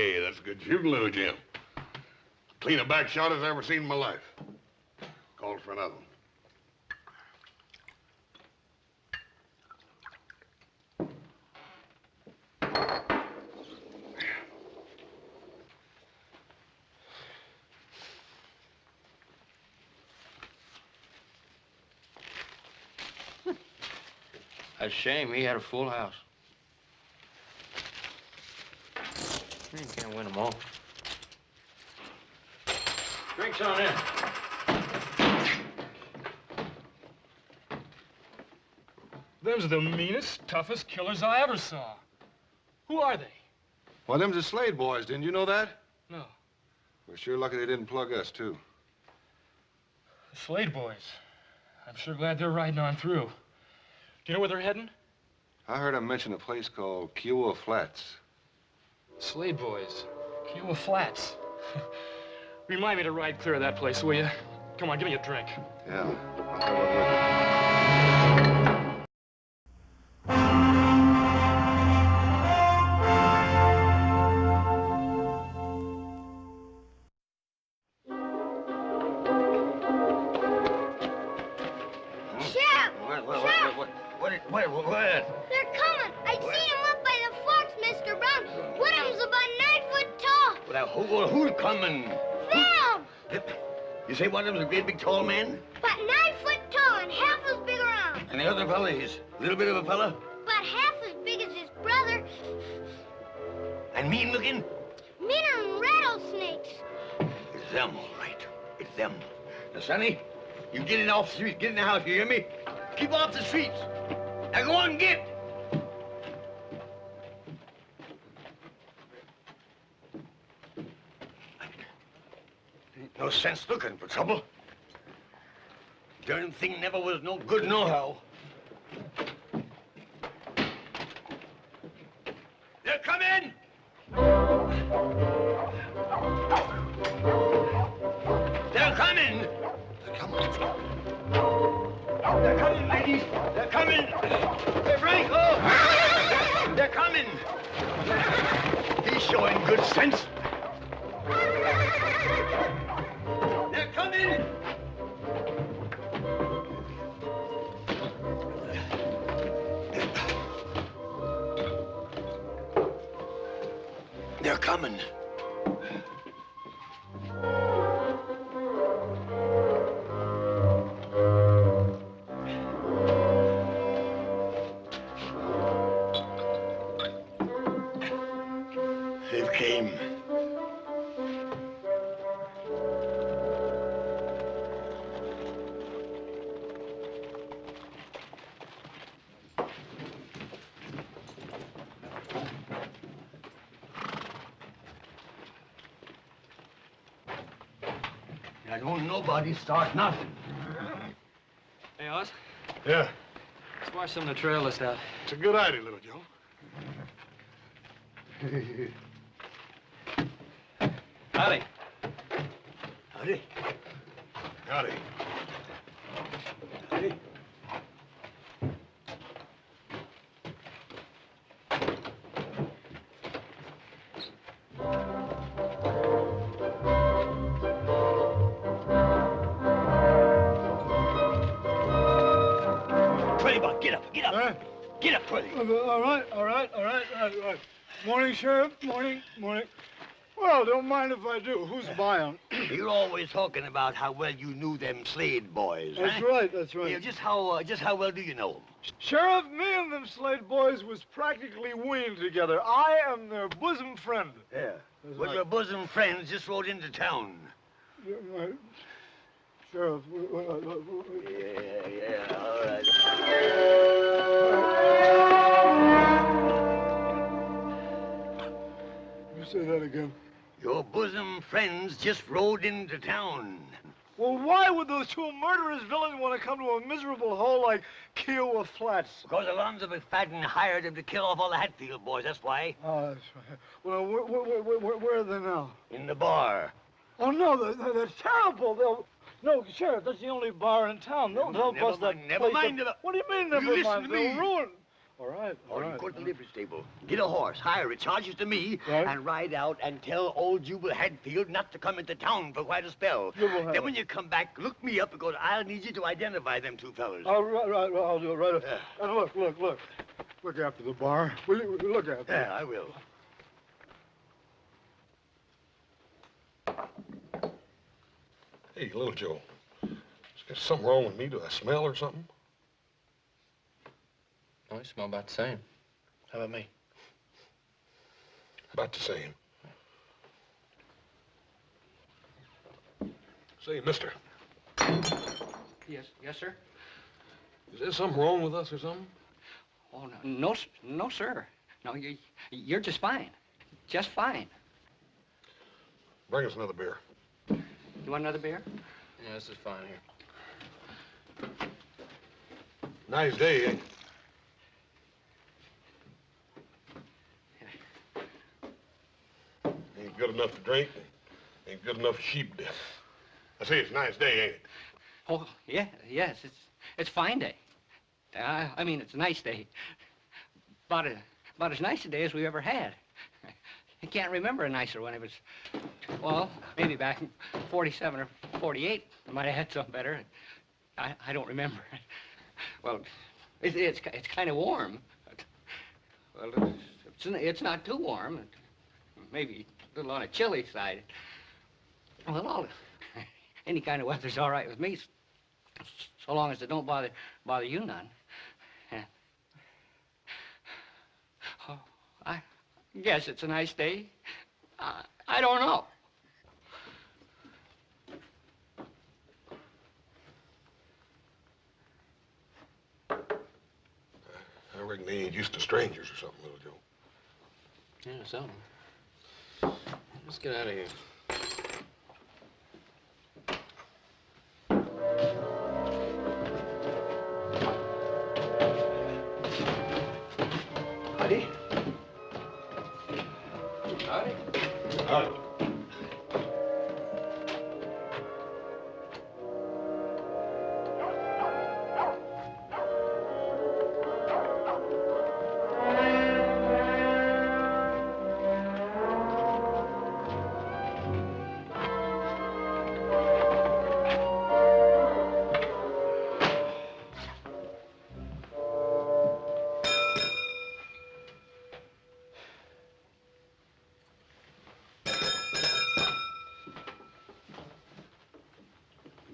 Hey, that's good shooting, little Jim. Clean a back shot as I ever seen in my life. Called for another one. That's a shame. He had a full house. You can't win them all. Drinks on in. Them's the meanest, toughest killers I ever saw. Who are they? Well, them's the Slade boys. Didn't you know that? No. We're sure lucky they didn't plug us, too. The Slade boys. I'm sure glad they're riding on through. Do you know where they're heading? I heard them mention a place called Kiowa Flats. Slade boys. Kiowa Flats. Remind me to ride clear of that place, will you? Come on, give me a drink. Yeah, I'll have one with you. What? They're coming. I seen them up by the forks, Mr. Brown. One of them's about 9 foot tall. Well, who's coming? Them! You say one of them's a great big tall man? About 9 foot tall and half as big around. And the other fella, he's a little bit of a fella? About half as big as his brother. And mean looking? Meaner than rattlesnakes. It's them, all right. It's them. Now, Sonny, you get it off the street. Get in the house, you hear me? Keep off the streets. Now go on and get. Ain't no sense looking for trouble. Darn thing never was no good nohow. They're coming! They're coming! They're coming. They're coming, ladies. They're coming. Hey, Franco! They're coming. He's showing good sense. They're coming. They're coming. They've came. Now, don't nobody start nothing. Hey, Oz, Yeah, let's wash some of the trail list out. it's a good idea, little Joe. Howdy. Howdy. Howdy. Howdy. Get up, get up. Huh? Get up, Twilly. All right. Morning, Sheriff. Morning. Well, don't mind if I do. Who's buying? You're always talking about how well you knew them Slade boys, That's huh? right. Yeah, just how well do you know them? Sheriff, me and them Slade boys was practically weaned together. I am their bosom friend. Yeah. That's Well, right. your bosom friends just rode into town. Sheriff. Yeah, all right. You say that again. Your bosom friends just rode into town. Well, why would those two murderous villains want to come to a miserable hole like Kiowa Flats? Because Alonzo McFadden hired them to kill off all the Hatfield boys, that's why. Oh, that's right. Well, where are they now? In the bar. Oh, no, that's terrible. No, Sheriff, that's the only bar in town. They'll bust that Never place mind up. about... What do you mean, never You listen mind? to They'll me. ruin... All right, all Or right. you go to the livery stable, get a horse, hire it, charges to me, Right. and ride out and tell old Jubal Hadfield not to come into town for quite a spell. Jubal Hadfield. Then when you come back, look me up because I'll need you to identify them two fellas. Right, I'll do it right up. Yeah. And look. Look after the bar. Will you look after it? Yeah, I will. Hey, little Joe. Is there something wrong with me? Do I smell or something? Oh, you smell about the same. How about me? About the same. Say, mister, Yes, sir. is there something wrong with us or something? Oh, no, sir. No, you're just fine. Just fine. Bring us another beer. You want another beer? Yeah, this is fine here. Nice day, ain't it? Ain't good enough to drink, ain't good enough for sheep death. I say it's a nice day, ain't it? Oh, yeah, yes, it's a fine day. I mean, it's a nice day. About as nice a day as we ever had. I can't remember a nicer one. It was, well, maybe back in 47 or 48. I might have had something better. I don't remember. Well, it's kind of warm. Well, it's not too warm. Maybe a little on the chilly side. Well, any kind of weather's all right with me, so long as it don't bother you none. Yeah. Oh, I guess it's a nice day. I don't know. I reckon they ain't used to strangers or something, little Joe. Yeah, something. Let's get out of here. Howdy. Howdy. Howdy.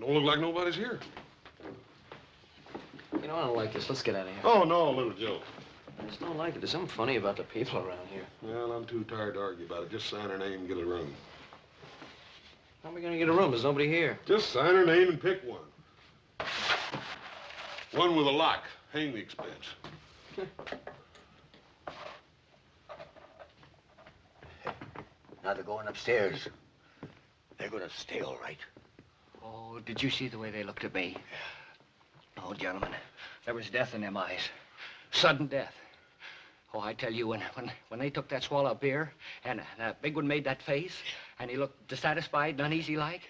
Don't look like nobody's here. You know, I don't like this. Let's get out of here. Oh, no, little Joe. I just don't like it. There's something funny about the people around here. Well, I'm too tired to argue about it. Just sign her name and get a room. How are we gonna get a room? There's nobody here. Just sign her name and pick one. One with a lock. Hang the expense. Now they're going upstairs. They're gonna stay all right. Oh, did you see the way they looked at me? Oh, gentlemen, there was death in them eyes. Sudden death. Oh, I tell you, when they took that swallow of beer, and that big one made that face, and he looked dissatisfied and uneasy like,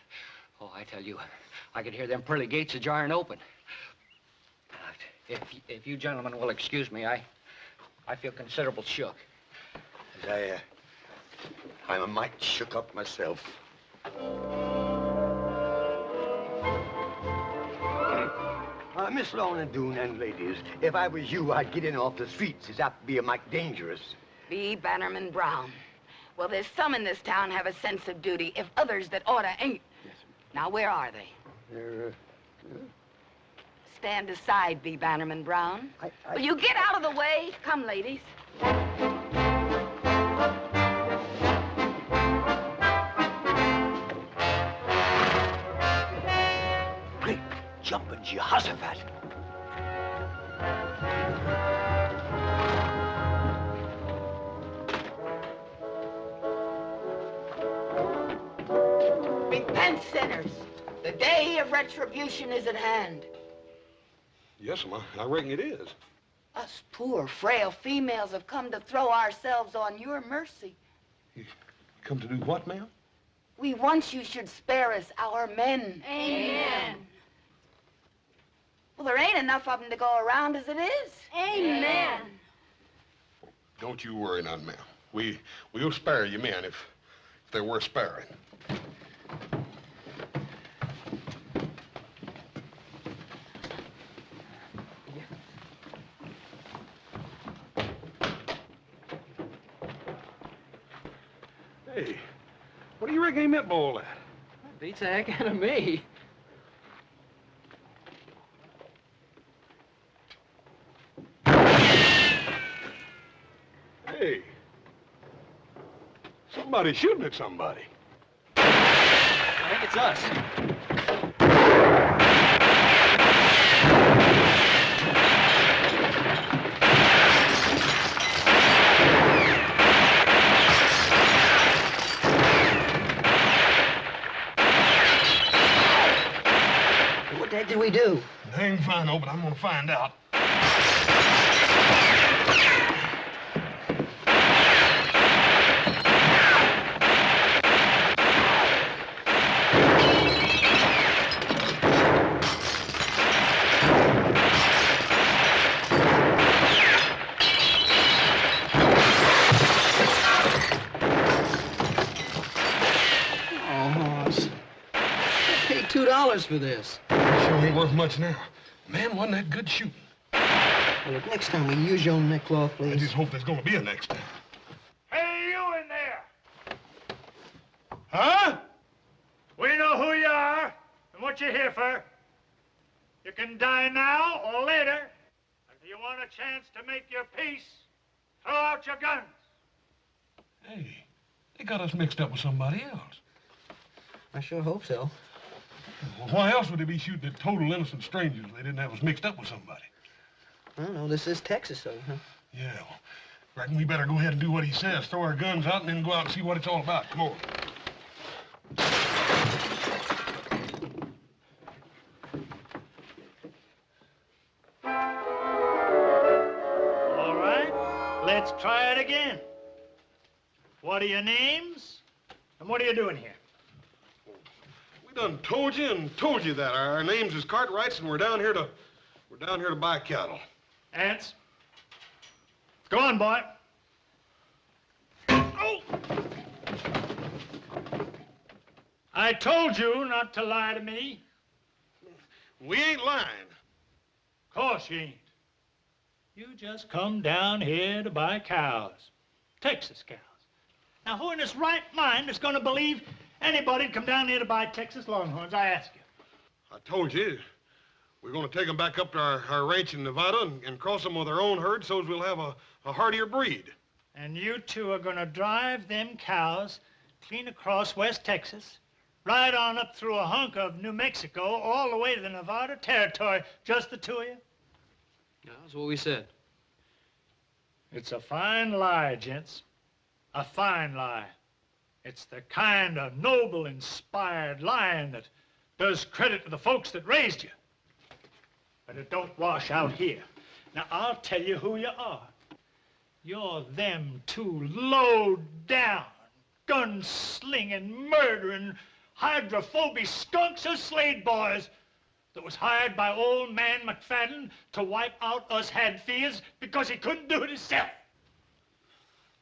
oh, I tell you, I could hear them pearly gates a-jarring open. If you gentlemen will excuse me, I feel considerable shook. I'm a mite shook up myself. Miss Lorne and Doone and ladies, if I was you, I'd get in off the streets. It's apt to be a mite dangerous. B. Bannerman Brown. Well, there's some in this town have a sense of duty, if others that oughta ain't. Yes, Now, where are they? They're, Stand aside, B. Bannerman Brown. Will you get out of the way? Come, ladies. Great jumping Jehoshaphat. Repent, sinners. The day of retribution is at hand. Yes, Ma, I reckon it is. Us poor, frail females have come to throw ourselves on your mercy. Come to do what, ma'am? We want you should spare us, our men. Amen. Well, there ain't enough of them to go around as it is. Amen. Don't you worry none, ma'am. We'll spare you men if they're worth sparing. Hey, what do you reckon he meant by all that? Beats the heck out of me. Hey, somebody's shooting at somebody. I think it's us. What the heck did we do? I ain't fine, no, but I'm gonna find out. $2 for this. Sure ain't worth much now. Man, wasn't that good shooting? Well, look, next time, will you use your own neckcloth, please? I just hope there's gonna be a next time. Hey, you in there! Huh? We know who you are and what you're here for. You can die now or later. If you want a chance to make your peace, throw out your guns. Hey, they got us mixed up with somebody else. I sure hope so. Well, why else would they be shooting at total innocent strangers if they didn't have us mixed up with somebody? I don't know. This is Texas, though, huh? Yeah, well, reckon we better go ahead and do what he says. Throw our guns out and then go out and see what it's all about. Come on. All right, let's try it again. What are your names? And what are you doing here? We done told you that. Our names is Cartwrights, and we're down here to buy cattle. Ants? Go on, boy. Oh! I told you not to lie to me. We ain't lying. Of course you ain't. You just come down here to buy cows. Texas cows. Now, who in his right mind is going to believe anybody'd come down here to buy Texas Longhorns, I ask you? I told you. We're going to take them back up to our ranch in Nevada and cross them with our own herd so as we'll have a hardier breed. And you two are going to drive them cows clean across West Texas, right on up through a hunk of New Mexico, all the way to the Nevada territory, just the two of you? Yeah, that's what we said. It's a fine lie, gents. A fine lie. It's the kind of noble, inspired lying that does credit to the folks that raised you. But it don't wash out here. Now, I'll tell you who you are. You're them two low-down, gun-slinging, murdering, hydrophobic skunks of Slade boys that was hired by old man McFadden to wipe out us Hadfields because he couldn't do it himself.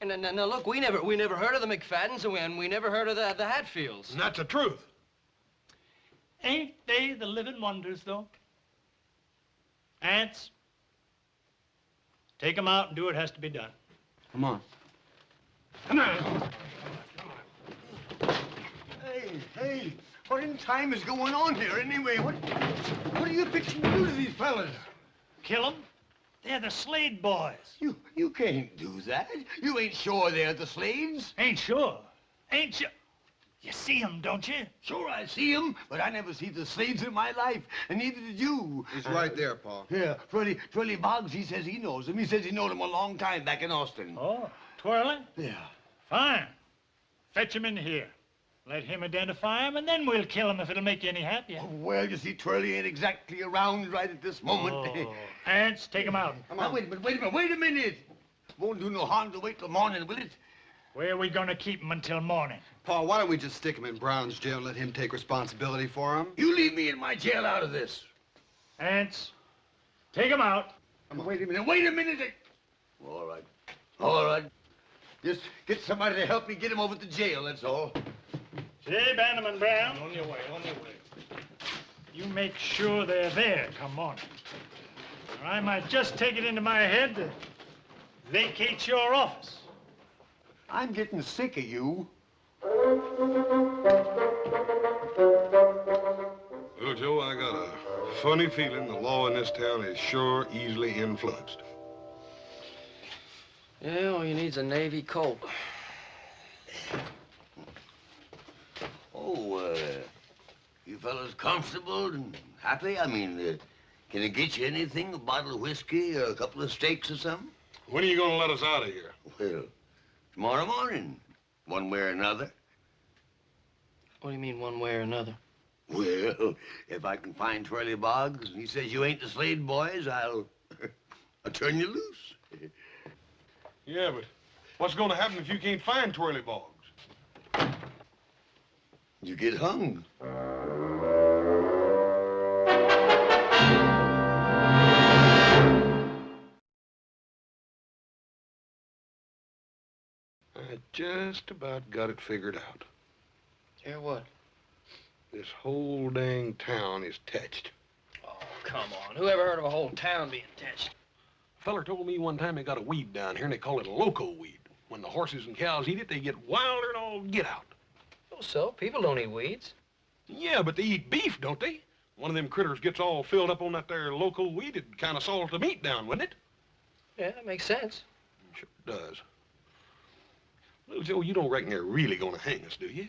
And now look, we never heard of the McFaddens, and we never heard of the Hatfields. And that's the truth. Ain't they the living wonders, though? Ants, take 'em out and do what has to be done. Come on. Come on. Hey, what in time is going on here anyway? What are you fixing to do to these fellas? Kill 'em? They're the Slade boys. You can't do that. You ain't sure they're the Slades? Ain't sure. Ain't sure. You see 'em, don't you? Sure, I see 'em, but I never see the Slades in my life, and neither did you. He's right there, Pa. Yeah, Twirly Boggs, he says he knows them. He says he knowed them a long time back in Austin. Oh, Twirly? Yeah. Fine. Fetch him in here. Let him identify him, and then we'll kill him if it'll make you any happier. Oh, well, you see, Twirly ain't exactly around right at this moment. Oh. Ants, take him out. Now, wait a minute. Won't do no harm to wait till morning, will it? Where are we going to keep him until morning? Pa, why don't we just stick him in Brown's jail and let him take responsibility for him? You leave me in my jail out of this. Ants, take him out. Wait a minute. All right. All right. Just get somebody to help me get him over to jail, that's all. Say, Bannerman Brown, On your way, on your way. you make sure they're there come morning. Or I might just take it into my head to vacate your office. I'm getting sick of you. Well, Joe, I got a funny feeling the law in this town is sure easily influenced. Yeah, all you need's a Navy Colt. Oh, you fellas comfortable and happy? I mean, can I get you anything? A bottle of whiskey or a couple of steaks or something? When are you going to let us out of here? Well, tomorrow morning, one way or another. What do you mean, one way or another? Well, if I can find Twirly Boggs and he says you ain't the Slade boys, I'll turn you loose. Yeah, but what's going to happen if you can't find Twirly Boggs? You get hung. I just about got it figured out. Yeah, what? This whole dang town is touched. Oh, come on. Who ever heard of a whole town being touched? A feller told me one time they got a weed down here and they call it a loco weed. When the horses and cows eat it, they get wilder and all get out. Oh, so? People don't eat weeds. Yeah, but they eat beef, don't they? One of them critters gets all filled up on that there local weed, it'd kind of salt the meat down, wouldn't it? Yeah, that makes sense. Sure does. Little Joe, you don't reckon they're really gonna hang us, do you?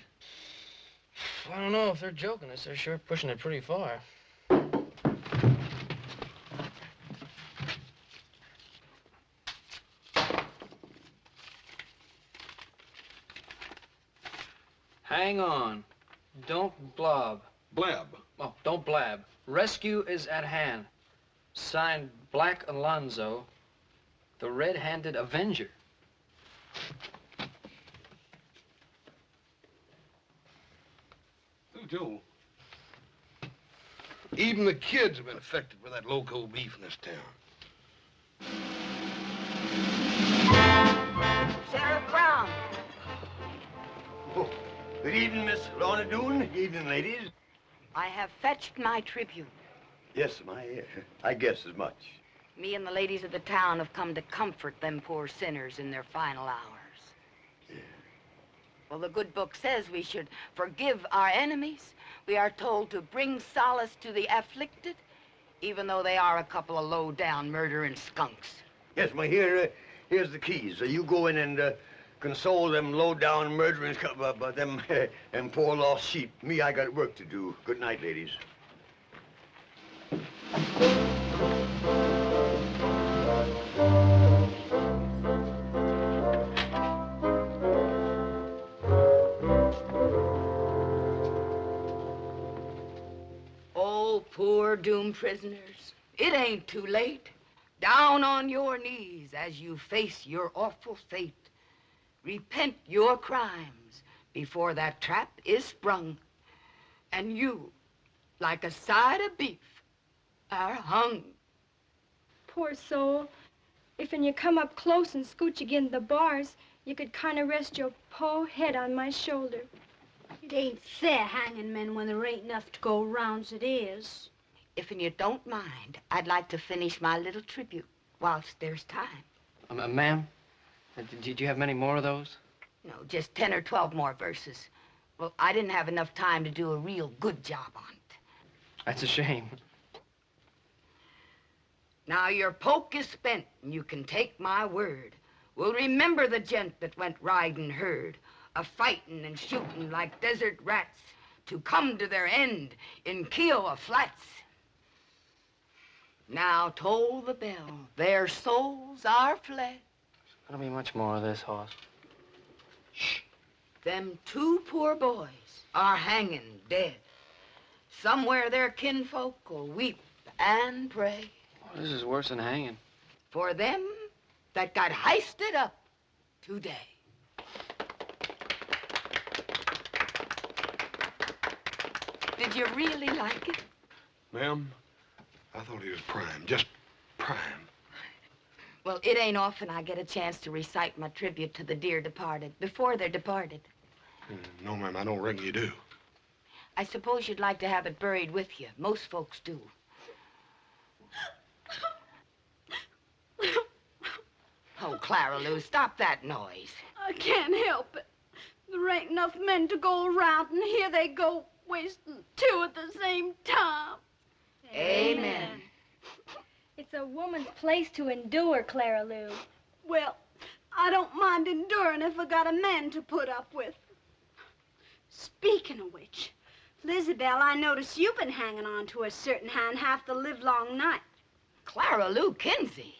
I don't know if they're joking us. They're sure pushing it pretty far. Hang on. Don't blob. Blab. Oh, don't blab. Rescue is at hand. Signed, Black Alonzo, the red-handed Avenger. Little Joe, even the kids have been affected by that loco beef in this town. Sheriff Brown. Oh, good evening, Miss Lorne Green. Good evening, ladies. I have fetched my tribute. Yes, I guess as much. Me and the ladies of the town have come to comfort them poor sinners in their final hours. Yeah. Well, the good book says we should forgive our enemies. We are told to bring solace to the afflicted, even though they are a couple of low-down murdering skunks. Yes, here's the keys. You go in and console them low-down murdering them and poor lost sheep. Me, I got work to do. Good night, ladies. Oh, poor doomed prisoners. It ain't too late. Down on your knees as you face your awful fate. Repent your crimes before that trap is sprung. And you, like a side of beef, are hung. Poor soul. If when you come up close and scooch again the bars, you could kind of rest your po head on my shoulder. It ain't fair hanging men when there ain't enough to go round's it is. If you don't mind, I'd like to finish my little tribute whilst there's time. Ma'am, did you have many more of those? No, just 10 or 12 more verses. Well, I didn't have enough time to do a real good job on it. That's a shame. Now your poke is spent, and you can take my word. We'll remember the gent that went riding herd, a-fighting and shooting like desert rats to come to their end in Kiowa Flats. Now toll the bell, their souls are fled. There'll be much more of this, Hoss. Shh. Them two poor boys are hanging dead. Somewhere their kinfolk will weep and pray. Oh, this is worse than hanging. For them that got heisted up today. Did you really like it? Ma'am, I thought he was prime, just prime. Well, it ain't often I get a chance to recite my tribute to the dear departed before they're departed. No, ma'am, I don't reckon you do. I suppose you'd like to have it buried with you. Most folks do. Oh, Clara Lou, stop that noise. I can't help it. There ain't enough men to go around, and here they go, wasting two at the same time. Amen. It's a woman's place to endure, Clara Lou. Well, I don't mind enduring if I got a man to put up with. Speaking of which, Lizabelle, I notice you've been hanging on to a certain hand half the livelong night. Clara Lou Kinsey.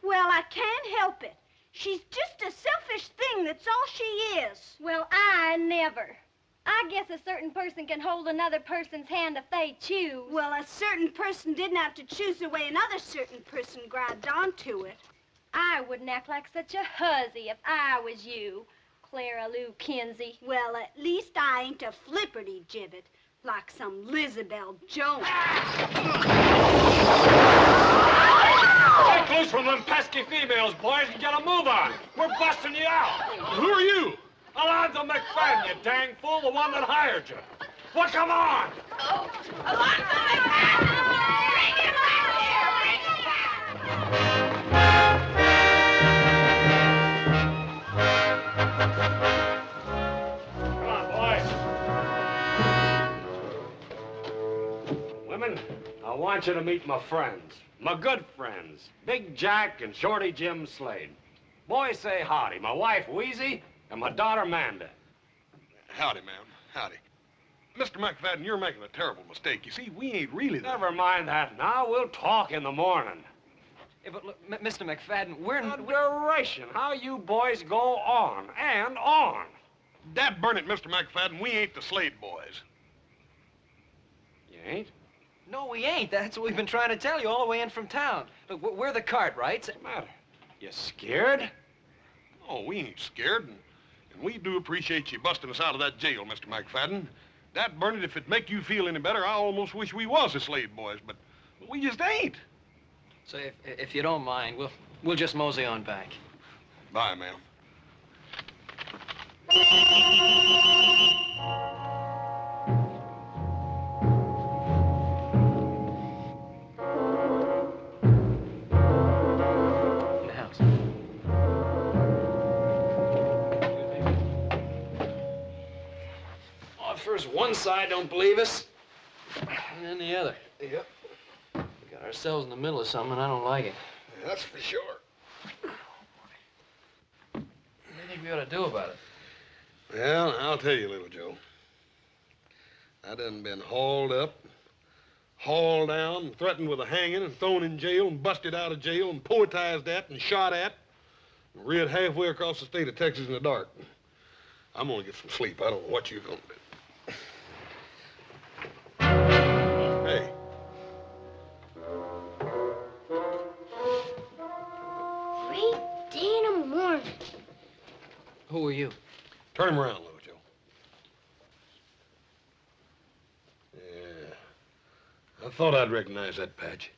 Well, I can't help it. She's just a selfish thing, that's all she is. Well, I never. I guess a certain person can hold another person's hand if they choose. Well, a certain person didn't have to choose the way another certain person grabbed onto it. I wouldn't act like such a hussy if I was you, Clara Lou Kinsey. Well, at least I ain't a flipperty gibbet like some Lizabelle Jones. Take loose from them pesky females, boys, and get a move on. We're busting you out. Who are you? Alonzo McFadden, you dang fool, the one that hired you. Well, come on. Oh, Alonzo McFadden! Bring him back here! Bring him Come on, boys. Women, I want you to meet my friends. My good friends, Big Jack and Shorty Jim Slade. Boys, say howdy. My wife, Wheezy, and my daughter, Manda. Howdy, ma'am. Howdy. Mr. McFadden, you're making a terrible mistake. You see, we ain't really the... Never mind that now. We'll talk in the morning. Yeah, but look, Mr. McFadden, we're... Duration. How you boys go on and on. Dad burn it, Mr. McFadden, we ain't the Slade boys. You ain't? No, we ain't. That's what we've been trying to tell you all the way in from town. Look, we're the Cartwrights. What's the matter? You scared? Oh, we ain't scared, and we do appreciate you busting us out of that jail, Mr. McFadden. Dad burn it, if it make you feel any better, I almost wish we was the Slade boys, but we just ain't. So if you don't mind, we'll just mosey on back. Bye, ma'am. First one side don't believe us, and then the other. Yep. We got ourselves in the middle of something, and I don't like it. That's for sure. What do you think we ought to do about it? Well, I'll tell you, little Joe. I done been hauled up, hauled down, and threatened with a hanging, and thrown in jail, and busted out of jail, and poetized at, and shot at, and reared halfway across the state of Texas in the dark. I'm gonna get some sleep. I don't know what you're gonna do. Hey. 3 in the morning. Who are you? Turn him around, little Joe. Yeah. I thought I'd recognize that patch.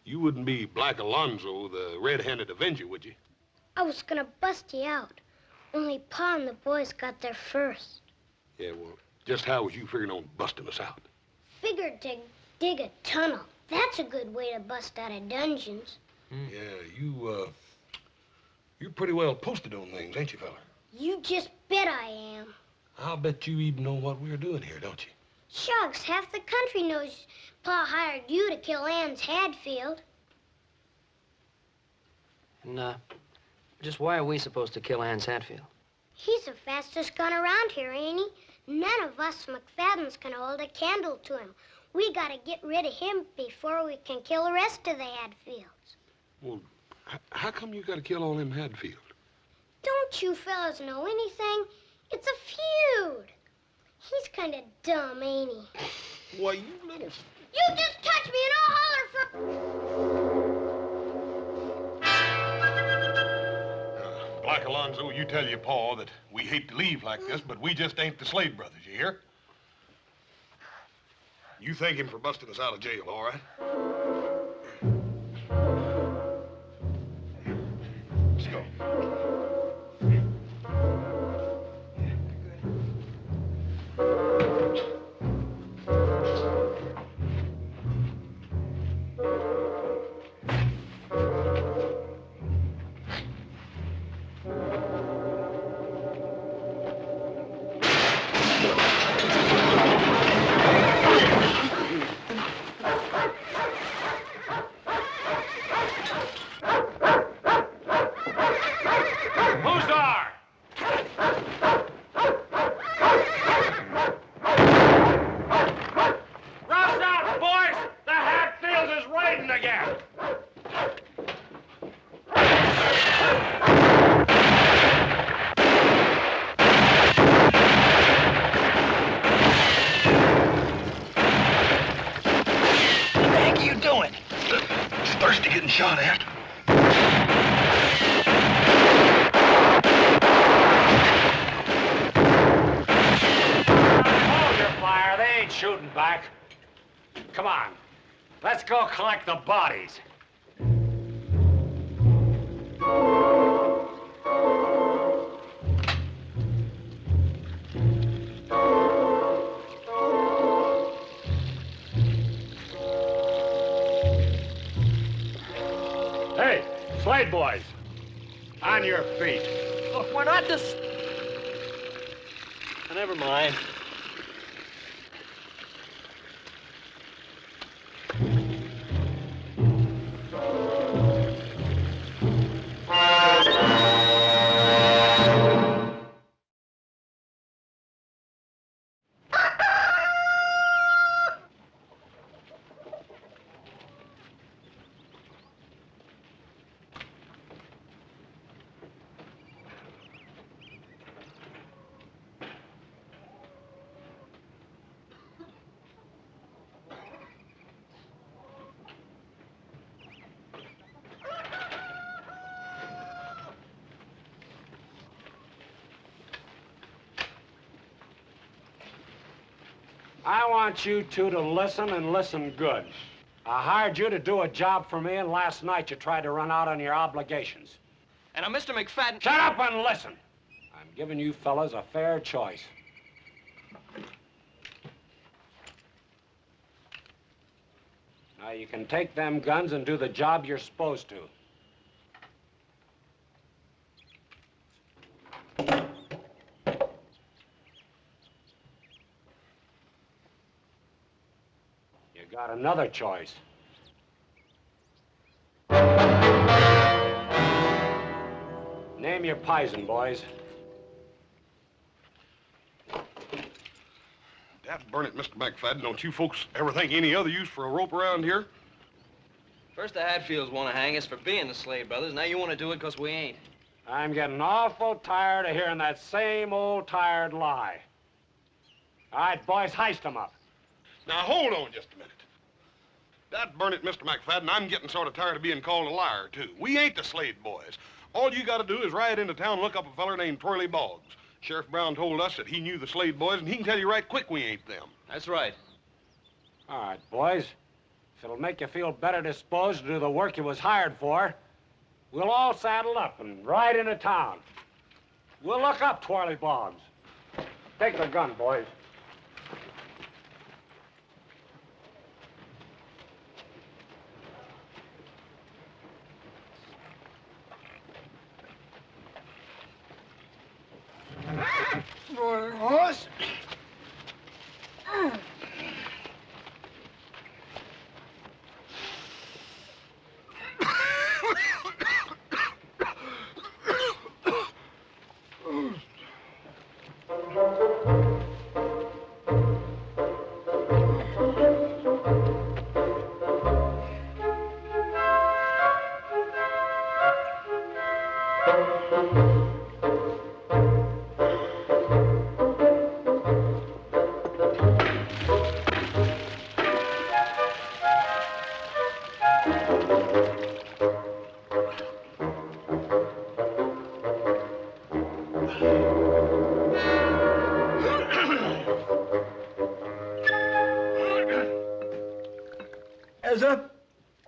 You wouldn't be Black Alonzo, the red-handed Avenger, would you? I was gonna bust you out. Only Pa and the boys got there first. Yeah, well, just how was you figuring on busting us out? Figured to dig a tunnel. That's a good way to bust out of dungeons. Yeah, you're pretty well posted on things, ain't you, fella? You just bet I am. I'll bet you even know what we're doing here, don't you? Shucks, half the country knows Pa hired you to kill Ann's Hadfield. And, just why are we supposed to kill Ann's Hatfield? He's the fastest gun around here, ain't he? None of us McFaddens can hold a candle to him. We gotta get rid of him before we can kill the rest of the Hadfields. Well, how come you gotta kill all them Hadfield? Don't you fellas know anything? It's a feud. He's kind of dumb, ain't he? Why, you little... You just touch me and I'll holler for... Black Alonzo, you tell your pa that we hate to leave like this, but we just ain't the Slade brothers, you hear? You thank him for busting us out of jail, all right? Shot at. Hold your fire. They ain't shooting back. Come on. Let's go collect the bodies. Slade boys, on your feet. Look, we're not just... Never mind. I want you two to listen and listen good. I hired you to do a job for me, and last night you tried to run out on your obligations. And Mr. McFadden... Shut up and listen. I'm giving you fellas a fair choice. Now, you can take them guns and do the job you're supposed to. Got another choice. Name your poison, boys. Dad burn it, Mr. McFadden. Don't you folks ever think any other use for a rope around here? First the Hatfields want to hang us for being the Slade brothers. Now you want to do it because we ain't. I'm getting awful tired of hearing that same old tired lie. All right, boys, heist them up. Now, hold on just a minute. That burn it, Mr. McFadden, I'm getting sort of tired of being called a liar, too. We ain't the Slade boys. All you got to do is ride into town and look up a feller named Twirly Boggs. Sheriff Brown told us that he knew the Slade boys, and he can tell you right quick we ain't them. That's right. All right, boys. If it'll make you feel better disposed to do the work you was hired for, we'll all saddle up and ride into town. We'll look up Twirly Boggs. Take the gun, boys. Horse.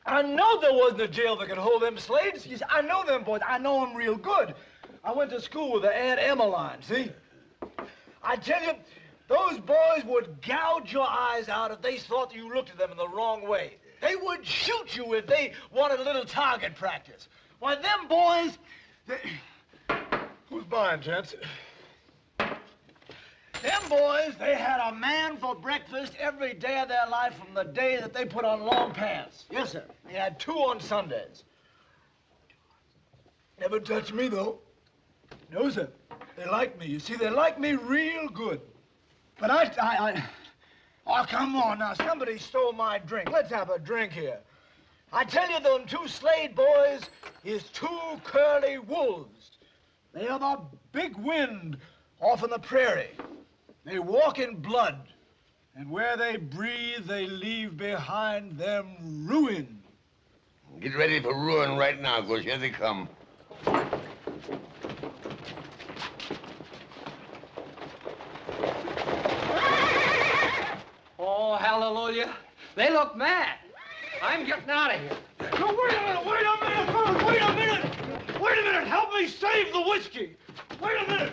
I know there wasn't a jail that could hold them Slades. You see, I know them boys. I know them real good. I went to school with the Aunt Emmeline, see? I tell you, those boys would gouge your eyes out if they thought you looked at them in the wrong way. They would shoot you if they wanted a little target practice. Why, them boys... Who's buying, gents? Them boys, they had a man for breakfast every day of their life from the day that they put on long pants. Yes, sir. They had 2 on Sundays. Never touched me, though. No, sir. They like me. You see, they like me real good. But Oh, come on now. Somebody stole my drink. Let's have a drink here. I tell you, them 2 Slade boys is 2 curly wolves. They are the big wind off in the prairie. They walk in blood, and where they breathe, they leave behind them ruin. Get ready for ruin right now, because here they come. Oh, hallelujah. They look mad. I'm getting out of here. No, wait a minute, fellas, wait a minute. Wait a minute, help me save the whiskey. Wait a minute.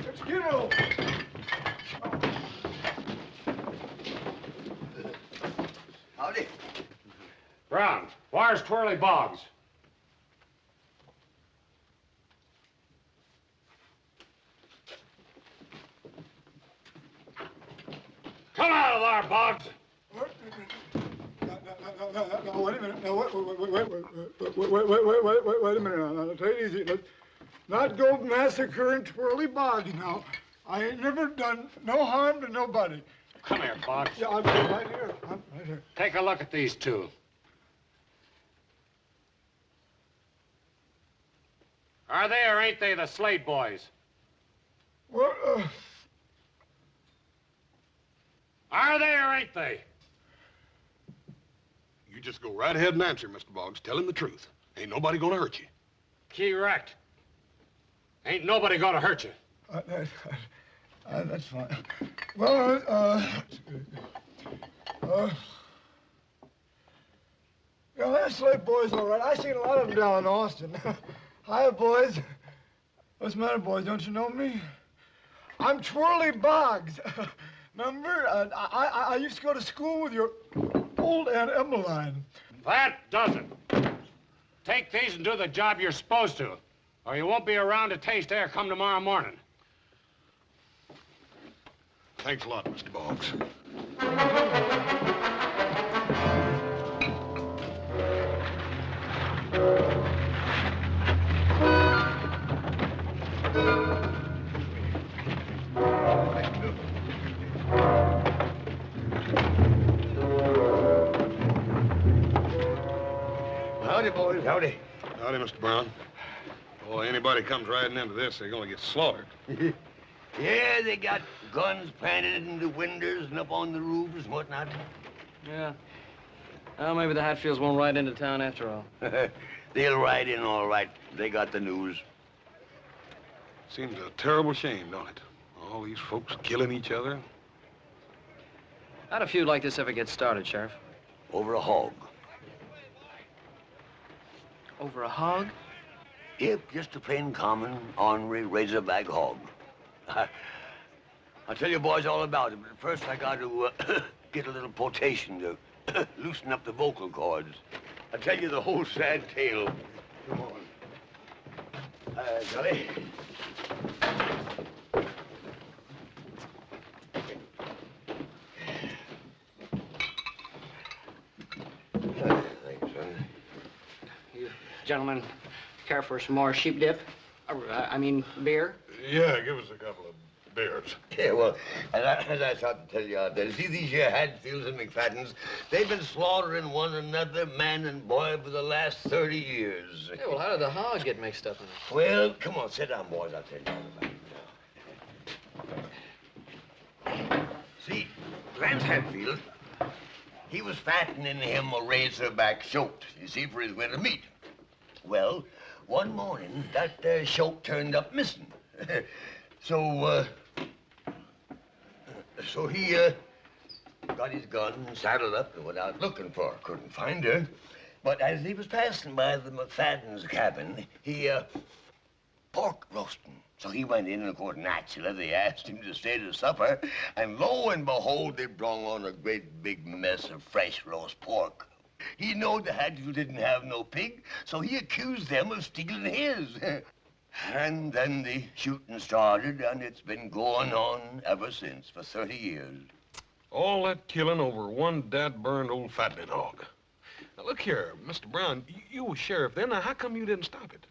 Let's get over. Howdy. Brown, where's Twirly Boggs? Come out of there, Boggs. No, wait a minute. No, wait a minute. Now, take it easy. Let's not go massacring Twirly Boggs now. I ain't never done no harm to nobody. Come here, Boggs. Yeah, I'm right here. Take a look at these 2. Are they or ain't they the Slade boys? Well, Are they or ain't they? You just go right ahead and answer, Mr. Boggs. Tell him the truth. Ain't nobody gonna hurt you. Correct. Ain't nobody gonna hurt you. That's fine. Well, yeah, that Slade boy's all right. I seen a lot of them down in Austin. Hi, boys. What's the matter, boys? Don't you know me? I'm Twirly Boggs. Remember? I used to go to school with your old Aunt Emmeline. That does it. Take these and do the job you're supposed to, or you won't be around to taste air come tomorrow morning. Thanks a lot, Mr. Boggs. Howdy, boys, howdy. Howdy, Mr. Brown. Boy, anybody comes riding into this, they're gonna get slaughtered. Yeah, they got guns planted in the windows and up on the roofs and whatnot. Yeah. Well, maybe the Hatfields won't ride into town after all. They'll ride in all right. They got the news. Seems a terrible shame, don't it? All these folks killing each other. How'd a feud like this ever get started, Sheriff? Over a hog. Over a hog? Yep, just a plain common, ornery razorback hog. I'll tell you boys all about it, but first I got to get a little potation to loosen up the vocal cords. I'll tell you the whole sad tale. Come on. Gully. Thanks, son. You gentlemen care for some more sheep dip? I mean, beer? Yeah, give us a couple of beers. Yeah, well, as I started to tell you out there, see these here Hadfields and McFaddens, they've been slaughtering one another, man and boy, for the last 30 years. Yeah, well, how did the hog get mixed up in it? Well, come on, sit down, boys, I'll tell you all about it. See, Grant Hadfield, he was fattening him a razorback shoat, you see, for his winter meat. Well, one morning, that shoat turned up missing. So he got his gun, saddled up, and went out looking for her. Couldn't find her. But as he was passing by the McFadden's cabin, he, pork roasting. So he went in, and of course, naturally, they asked him to stay to supper. And lo and behold, they brought on a great big mess of fresh roast pork. He knowed the Hatfield didn't have no pig, so he accused them of stealing his. And then the shooting started, and it's been going on ever since for 30 years. All that killing over one dad-burned old fattening hog. Now, look here, Mr. Brown, you was sheriff then. Now, how come you didn't stop it?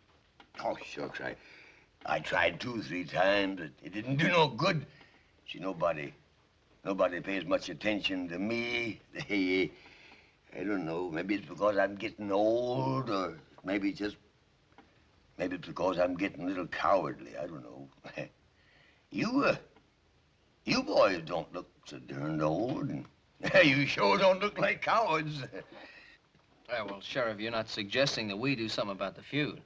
Oh, shucks, I tried 2 or 3 times, but it didn't do no good. See, nobody pays much attention to me. I don't know, maybe it's because I'm getting old, or maybe it's because I'm getting a little cowardly. I don't know. You boys don't look so darned old, and you sure don't look like cowards. Well, Sheriff, you're not suggesting that we do something about the feud.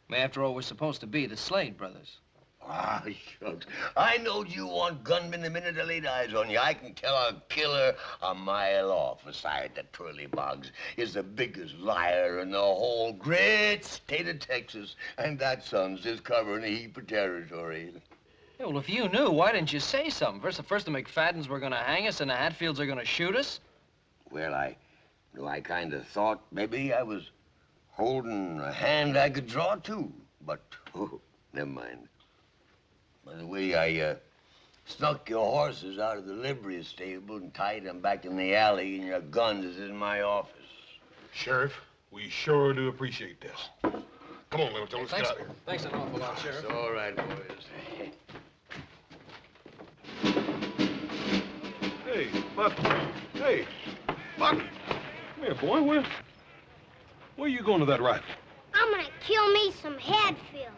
I mean, after all, we're supposed to be the Slade brothers. Ah, shucks. I knowed you want gunmen the minute I laid eyes on you. I can tell a killer a mile off. Besides, that Twirly Boggs is the biggest liar in the whole great state of Texas. And that son's just covering a heap of territory. Yeah, well, if you knew, why didn't you say something? First the McFaddens were going to hang us and the Hatfields are going to shoot us? Well, I kind of thought maybe I was holding a hand I could draw to. But, oh, never mind. By the way, I snuck your horses out of the livery stable and tied them back in the alley, and your gun is in my office. Sheriff, we sure do appreciate this. Come on, little Joe, let's get out of here. Thanks an awful lot, Sheriff. It's all right, boys. Hey, Buck. Hey, Buck. Come here, boy. Where you going to that rifle? I'm gonna kill me some Hatfields.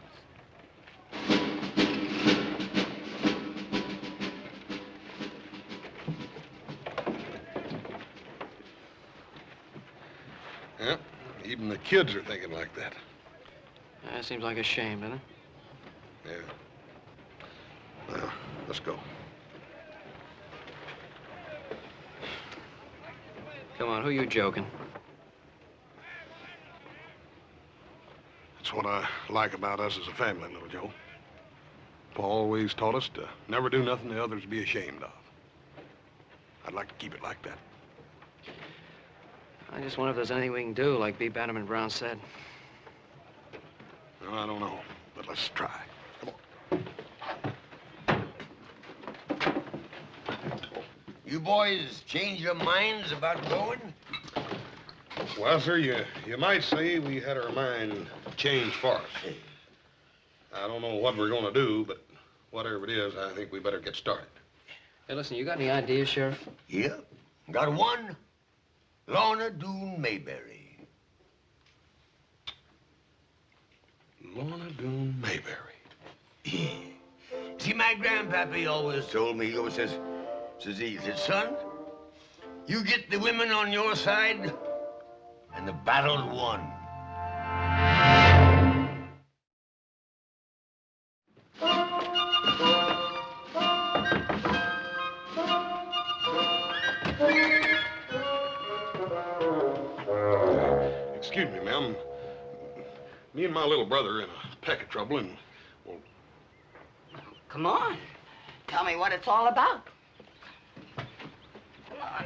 Yeah, even the kids are thinking like that. That seems like a shame, doesn't it? Yeah. Well, let's go. Come on, who you joking? That's what I like about us as a family, little Joe. Pa always taught us to never do nothing the others be ashamed of. I'd like to keep it like that. I just wonder if there's anything we can do, like B. Bannerman Brown said. No, I don't know, but let's try. Come on. You boys change your minds about going? Well, sir, you might say we had our mind changed for us. I don't know what we're going to do, but whatever it is, I think we better get started. Hey, listen, you got any ideas, Sheriff? Yeah, got one. Lorne Doone Mayberry. Lorne Doone Mayberry. Yeah. See, my grandpappy always told me, he always says, son, you get the women on your side, and the battle's won. Excuse me, ma'am. Me and my little brother are in a peck of trouble, and, well... Come on. Tell me what it's all about. Come on.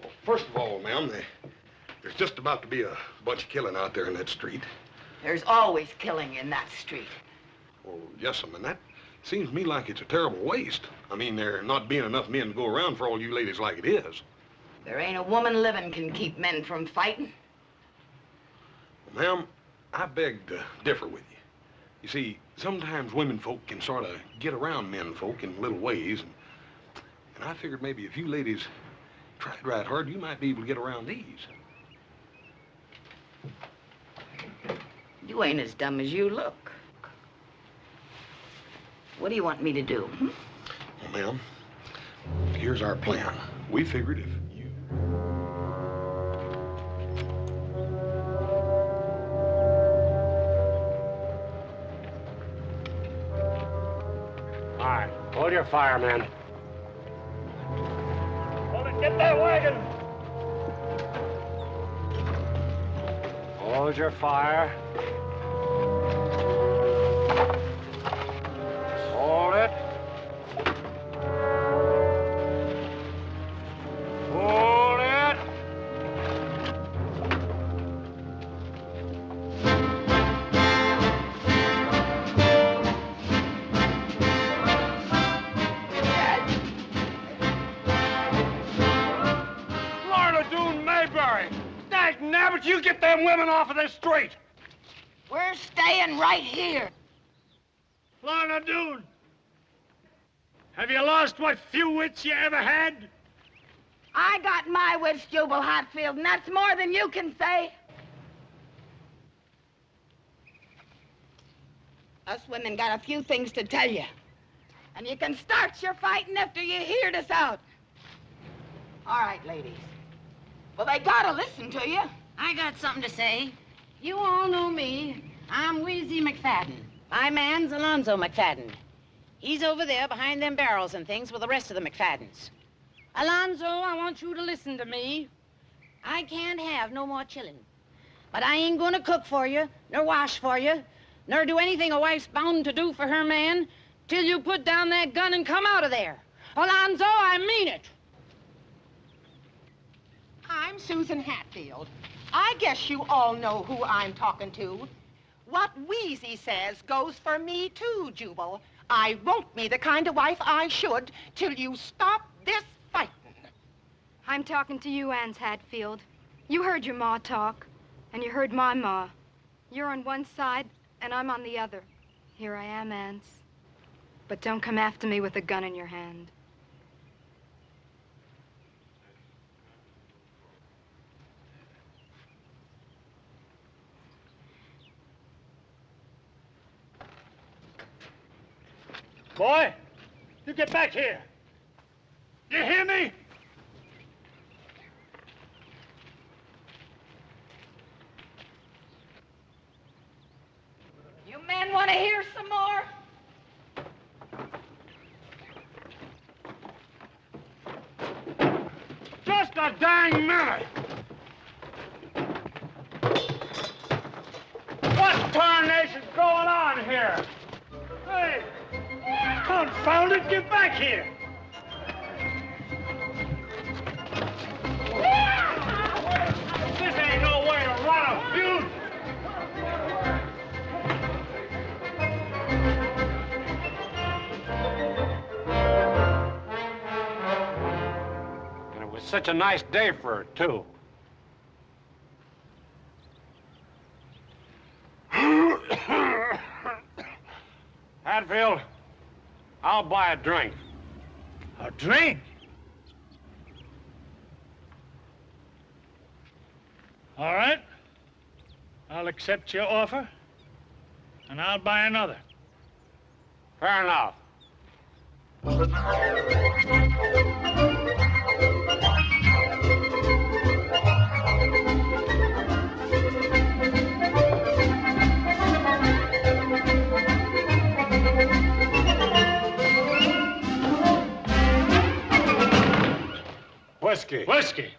Well, first of all, ma'am, there's just about to be a bunch of killing out there in that street. There's always killing in that street. Well, yes, ma'am, and that seems to me like it's a terrible waste. I mean, there not being enough men to go around for all you ladies like it is. There ain't a woman living can keep men from fighting. Well, ma'am, I beg to differ with you. You see, sometimes women folk can sort of get around men folk in little ways, and I figured maybe if you ladies tried right hard, you might be able to get around these. You ain't as dumb as you look. What do you want me to do? Well, ma'am, here's our plan. We figured if you... All right, hold your fire, man. Get that wagon. Hold your fire. Hold it. Hold it. Lorne Green, Mayberry. Dag nabbit, you get them women off of this street. We're staying right here. Lorne Green, have you lost what few wits you ever had? I got my wits, Jubal Hatfield, and that's more than you can say. Us women got a few things to tell you. And you can start your fighting after you hear us out. All right, ladies. Well, they gotta listen to you. I got something to say. You all know me. I'm Wheezy McFadden. My man's Alonzo McFadden. He's over there behind them barrels and things with the rest of the McFaddens. Alonzo, I want you to listen to me. I can't have no more chillin'. But I ain't gonna cook for you, nor wash for you, nor do anything a wife's bound to do for her man till you put down that gun and come out of there. Alonzo, I mean it. I'm Susan Hatfield. I guess you all know who I'm talking to. What Wheezy says goes for me too, Jubal. I won't be the kind of wife I should till you stop this fighting. I'm talking to you, Anse Hatfield. You heard your ma talk, and you heard my ma. You're on one side, and I'm on the other. Here I am, Anse. But don't come after me with a gun in your hand. Boy, you get back here. You hear me? You men want to hear some more? Just a dang minute. What tarnation's going on here? Hey, confound it, get back here. This ain't no way to run a feud. And it was such a nice day for it, too. Hatfield, I'll buy a drink. A drink? All right. I'll accept your offer, and I'll buy another. Fair enough. Whiskey. Whiskey.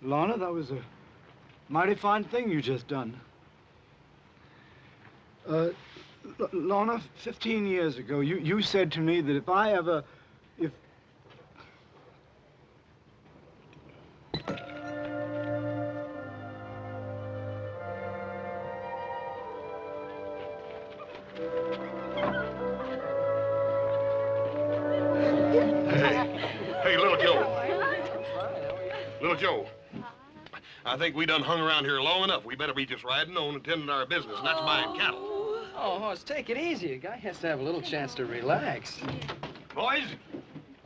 Lorna, that was a mighty fine thing you just done. Lorna, 15 years ago, you said to me that if I ever, Hey, Little Joe. Little Joe. I think we done hung around here long enough. We better be just riding on and tending our business, and that's buying cattle. Oh, Hoss, take it easy. A guy has to have a little chance to relax. Boys,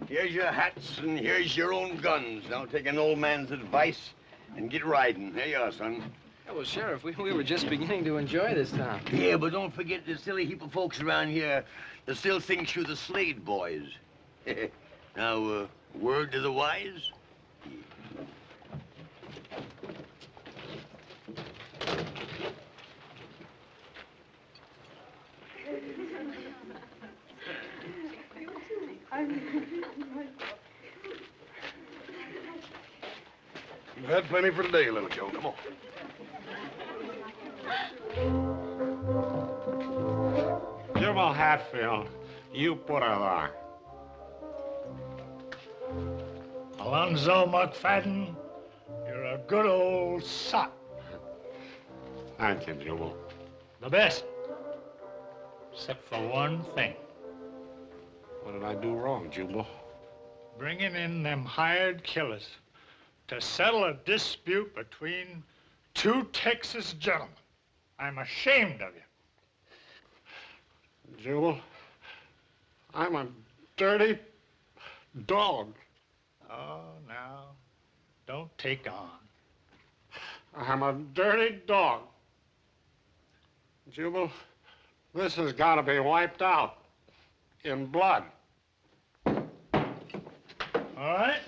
here's your hats and here's your own guns. Now take an old man's advice and get riding. Here you are, son. Yeah, well, Sheriff, we were just beginning to enjoy this town. Yeah, but don't forget the silly heap of folks around here that still thinks you're the Slade boys. Now, word to the wise? You've had plenty for today, little Joe. Come on. Jubal Hatfield, you put her there. Alonzo McFadden, you're a good old sot. Thank you, Jubal. The best. Except for one thing. What did I do wrong, Jubal? Bringing in them hired killers to settle a dispute between two Texas gentlemen. I'm ashamed of you. Jubal, I'm a dirty dog. Oh, now, don't take on. I'm a dirty dog. Jubal, this has got to be wiped out in blood. All right.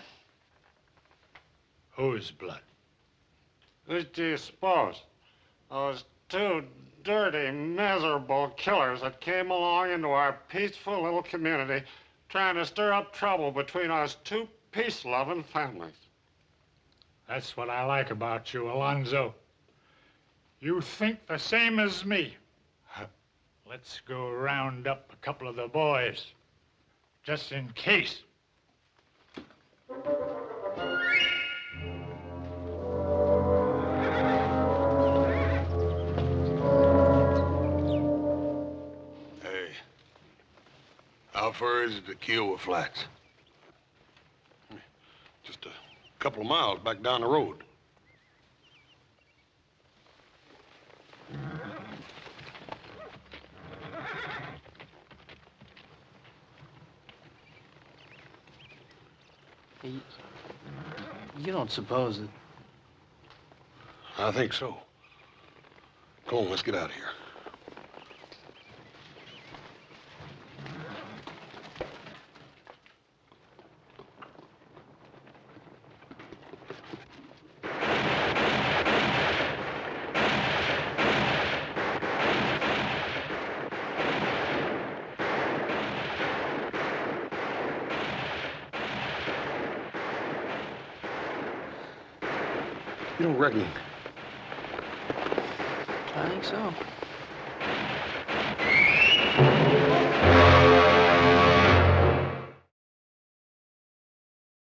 Whose blood? Who do you suppose? Those two dirty, miserable killers that came along into our peaceful little community trying to stir up trouble between us two peace-loving families. That's what I like about you, Alonzo. You think the same as me. Let's go round up a couple of the boys, just in case. Hey, how far is it to Kiowa Flats? Just a couple of miles back down the road. You don't suppose that... I think so. Come on, let's get out of here. You don't reckon? I think so.